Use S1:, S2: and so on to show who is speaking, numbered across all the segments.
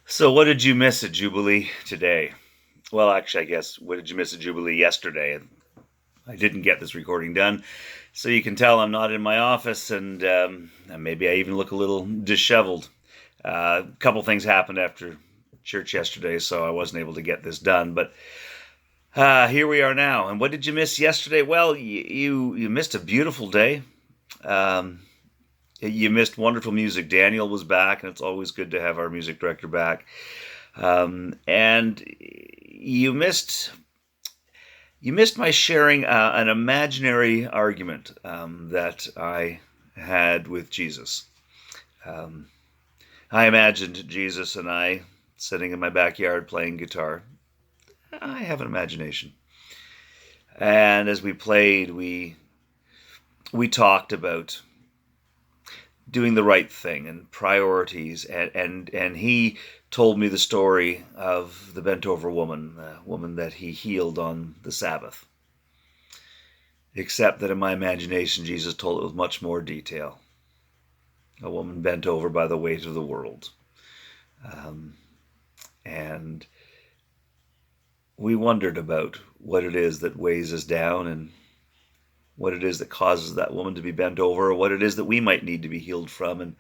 S1: So, what did you miss at Jubilee today? Well, actually, I guess, what did you miss at Jubilee yesterday? I didn't get this recording done, so you can tell I'm not in my office, and maybe I even look a little disheveled. A couple things happened after church yesterday, so I wasn't able to get this done. But here we are now. And what did you miss yesterday? Well, you missed a beautiful day. Um, you missed wonderful music. Daniel was back, and it's always good to have our music director back. And you missed my sharing an imaginary argument that I had with Jesus. Um, I imagined Jesus and I sitting in my backyard playing guitar. I have an imagination, and as we played, we talked about doing the right thing and priorities, and he told me the story of the bent over woman, the woman that he healed on the Sabbath. Except that in my imagination, Jesus told it with much more detail. A woman bent over by the weight of the world. Um, and we wondered about what it is that weighs us down and what it is that causes that woman to be bent over, or what it is that we might need to be healed from.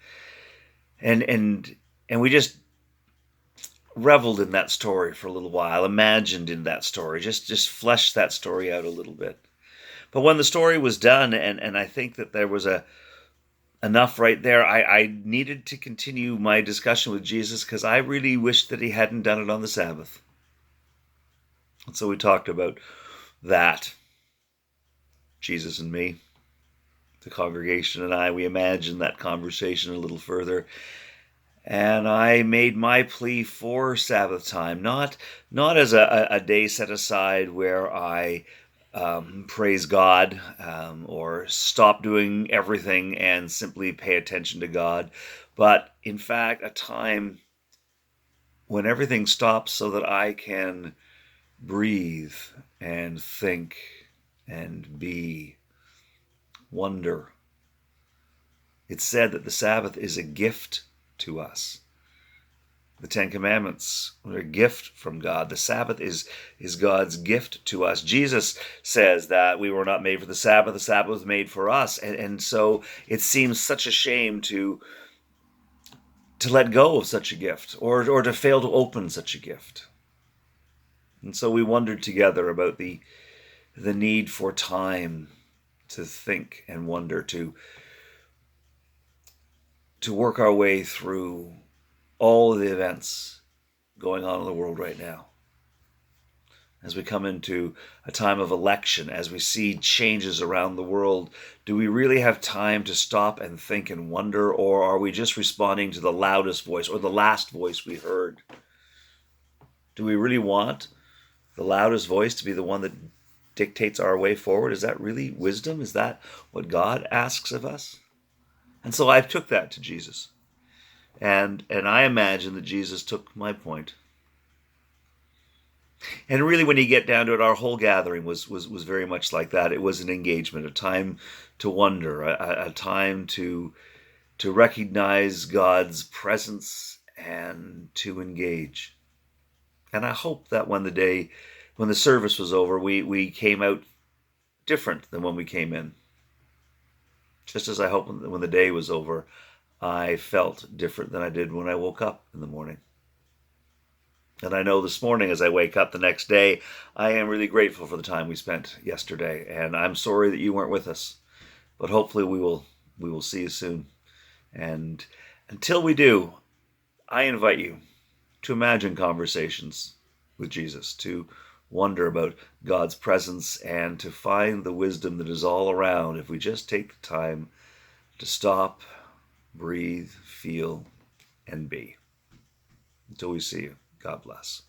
S1: And we just reveled in that story for a little while, imagined in that story, just fleshed that story out a little bit. But when the story was done, and I think that there was enough right there, I needed to continue my discussion with Jesus because I really wished that he hadn't done it on the Sabbath. And so we talked about that. Jesus and me, the congregation and I, we imagined that conversation a little further. And I made my plea for Sabbath time, not as a day set aside where I praise God or stop doing everything and simply pay attention to God, but in fact a time when everything stops so that I can breathe and think and be, wonder. It's said that the Sabbath is a gift to us. The Ten Commandments are a gift from God. The Sabbath is God's gift to us. Jesus says that we were not made for the Sabbath was made for us. And so it seems such a shame to let go of such a gift, or to fail to open such a gift. And so we wondered together about the need for time to think and wonder, to work our way through all of the events going on in the world right now. As we come into a time of election, as we see changes around the world, do we really have time to stop and think and wonder, or are we just responding to the loudest voice or the last voice we heard? Do we really want the loudest voice to be the one that dictates our way forward? Is that really wisdom? Is that what God asks of us? And so I took that to Jesus. And I imagine that Jesus took my point. And really, when you get down to it, our whole gathering was very much like that. It was an engagement, a time to wonder, a time to recognize God's presence and to engage. And I hope that when the service was over, we came out different than when we came in. Just as I hope when the day was over, I felt different than I did when I woke up in the morning. And I know this morning, as I wake up the next day, I am really grateful for the time we spent yesterday. And I'm sorry that you weren't with us, but hopefully we will see you soon. And until we do, I invite you to imagine conversations with Jesus, to wonder about God's presence, and to find the wisdom that is all around if we just take the time to stop, breathe, feel, and be. Until we see you, God bless.